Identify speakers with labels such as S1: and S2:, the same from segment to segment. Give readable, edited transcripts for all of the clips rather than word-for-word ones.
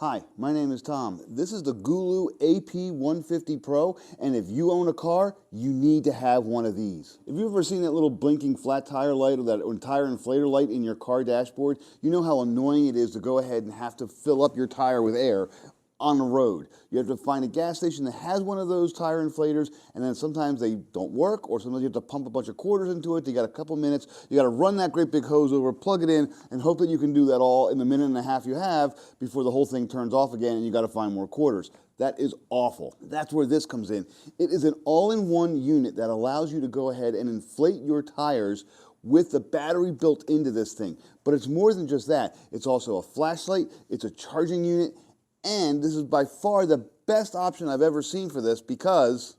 S1: Hi, my name is Tom. This is the GOOLOO AP150 Pro, and if you own a car, you need to have one of these. If you've ever seen that little blinking flat tire light or that tire inflator light in your car dashboard, you know how annoying it is to go ahead and have to fill up your tire with air on the road. You have to find a gas station that has one of those tire inflators, and then sometimes they don't work, or sometimes you have to pump a bunch of quarters into it. You got a couple minutes, you got to run that great big hose over, plug it in, and hope that you can do that all in the minute and a half you have before the whole thing turns off again and you got to find more quarters. That is awful. That's where this comes in. It is an all-in-one unit that allows you to go ahead and inflate your tires with the battery built into this thing. But it's more than just that. It's also a flashlight, it's a charging unit, and this is by far the best option I've ever seen for this because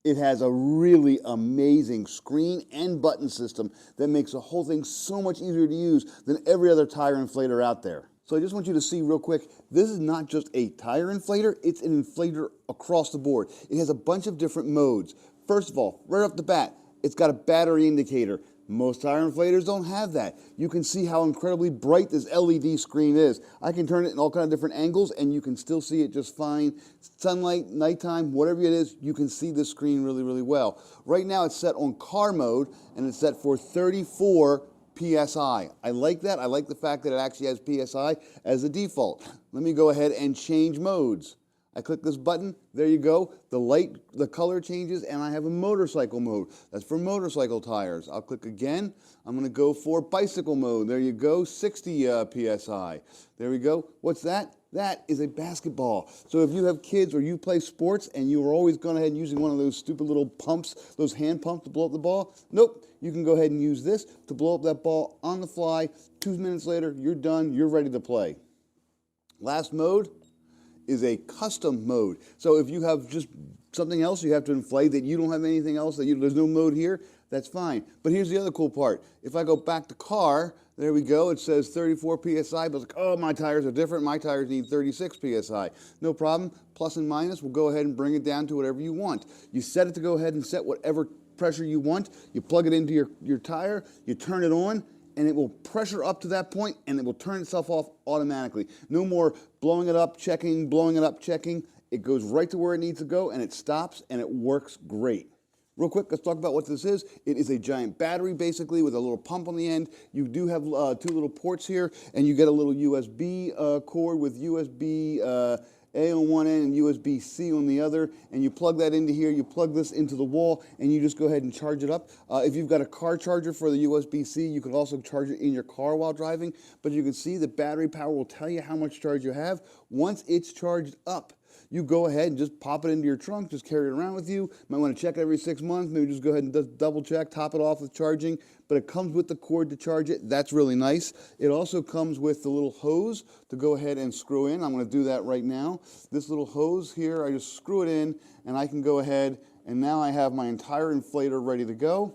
S1: it has a really amazing screen and button system that makes the whole thing so much easier to use than every other tire inflator out there. So I just want you to see real quick, this is not just a tire inflator, it's an inflator across the board. It has a bunch of different modes. First of all, right off the bat, it's got a battery indicator. Most tire inflators don't have that. You can see how incredibly bright this LED screen is. I can turn it in all kinds of different angles and you can still see it just fine. Sunlight, nighttime, whatever it is, you can see this screen really, really well. Right now it's set on car mode and it's set for 34 PSI. I like that. I like the fact that it actually has PSI as a default. Let me go ahead and change modes. I click this button, there you go, the color changes, and I have a motorcycle mode. That's for motorcycle tires. I'll click again, I'm going to go for bicycle mode. There you go, 60 PSI. There we go. What's that? That is a basketball. So if you have kids or you play sports and you are always going ahead and using one of those stupid little pumps, those hand pumps to blow up the ball, nope, you can go ahead and use this to blow up that ball on the fly. 2 minutes later, you're done, you're ready to play. Last mode is a custom mode. So if you have just something else you have to inflate that you don't have anything else, there's no mode here, that's fine. But here's the other cool part. If I go back to car, there we go, it says 34 PSI, but it's like, oh, my tires are different, my tires need 36 PSI. No problem, plus and minus, we'll go ahead and bring it down to whatever you want. You set it to go ahead and set whatever pressure you want, you plug it into your tire, you turn it on, and it will pressure up to that point and it will turn itself off automatically. No more blowing it up, checking, blowing it up, checking. It goes right to where it needs to go and it stops and it works great. Real quick, let's talk about what this is. It is a giant battery basically with a little pump on the end. You do have 2 little ports here and you get a little USB cord with USB A on one end and USB-C on the other, and you plug that into here, you plug this into the wall, and you just go ahead and charge it up. If you've got a car charger for the USB-C, you can also charge it in your car while driving, but you can see the battery power will tell you how much charge you have. Once it's charged up, you go ahead and just pop it into your trunk, just carry it around with you. Might want to check it every 6 months, maybe just go ahead and just double check, top it off with charging, but it comes with the cord to charge it. That's really nice. It also comes with the little hose to go ahead and screw in. I'm going to do that right now. This little hose here, I just screw it in and I can go ahead and now I have my entire inflator ready to go.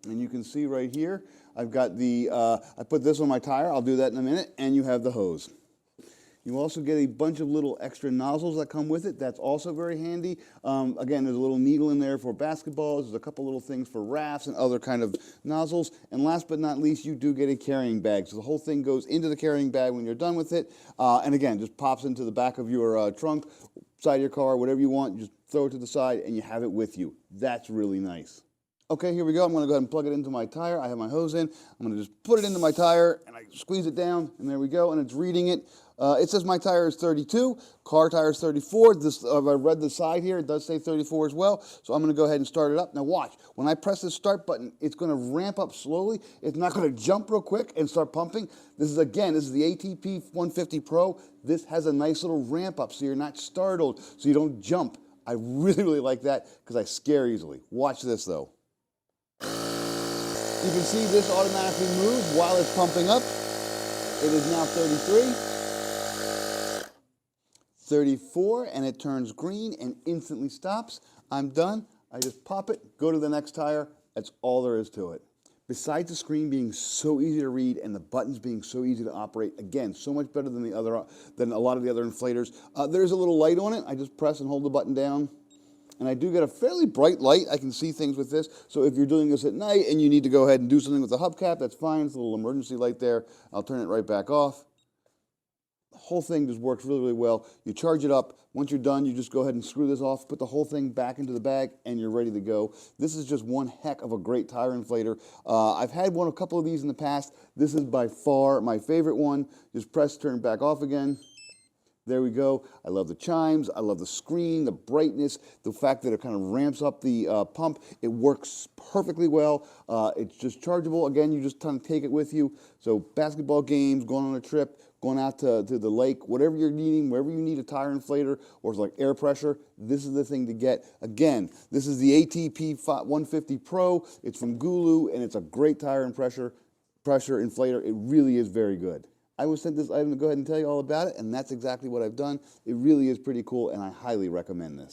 S1: And you can see right here, I've got I put this on my tire, I'll do that in a minute, and you have the hose. You also get a bunch of little extra nozzles that come with it. That's also very handy. Again, there's a little needle in there for basketballs. There's a couple little things for rafts and other kind of nozzles. And last but not least, you do get a carrying bag. So the whole thing goes into the carrying bag when you're done with it. And again, just pops into the back of your trunk, side of your car, whatever you want. Just throw it to the side and you have it with you. That's really nice. Okay, here we go. I'm going to go ahead and plug it into my tire. I have my hose in. I'm going to just put it into my tire and I squeeze it down and there we go and it's reading it. It says my tire is 32, car tire is 34. I read the side here, it does say 34 as well. So I'm going to go ahead and start it up. Now watch, when I press the start button, it's going to ramp up slowly. It's not going to jump real quick and start pumping. This is the ATP 150 Pro. This has a nice little ramp up so you're not startled, so you don't jump. I really, really like that because I scare easily. Watch this though. You can see this automatically moves while it's pumping up. It is now 33, 34, and it turns green and instantly stops. I'm done. I just pop it, go to the next tire. That's all there is to it. Besides the screen being so easy to read and the buttons being so easy to operate, again, so much better than a lot of the other inflators. There's a little light on it. I just press and hold the button down. And I do get a fairly bright light. I can see things with this. So if you're doing this at night and you need to go ahead and do something with the hubcap, that's fine. It's a little emergency light there. I'll turn it right back off. The whole thing just works really, really well. You charge it up. Once you're done, you just go ahead and screw this off, put the whole thing back into the bag, and you're ready to go. This is just one heck of a great tire inflator. I've had a couple of these in the past. This is by far my favorite one. Just press, turn back off again. There we go. I love the chimes. I love the screen, the brightness, the fact that it kind of ramps up the pump. It works perfectly well. It's just chargeable. Again, you just kind of take it with you. So basketball games, going on a trip, going out to the lake, whatever you're needing, wherever you need a tire inflator or like air pressure, this is the thing to get. Again, this is the AP150 Pro. It's from GOOLOO, and it's a great tire and pressure inflator. It really is very good. I was sent this item to go ahead and tell you all about it, and that's exactly what I've done. It really is pretty cool, and I highly recommend this.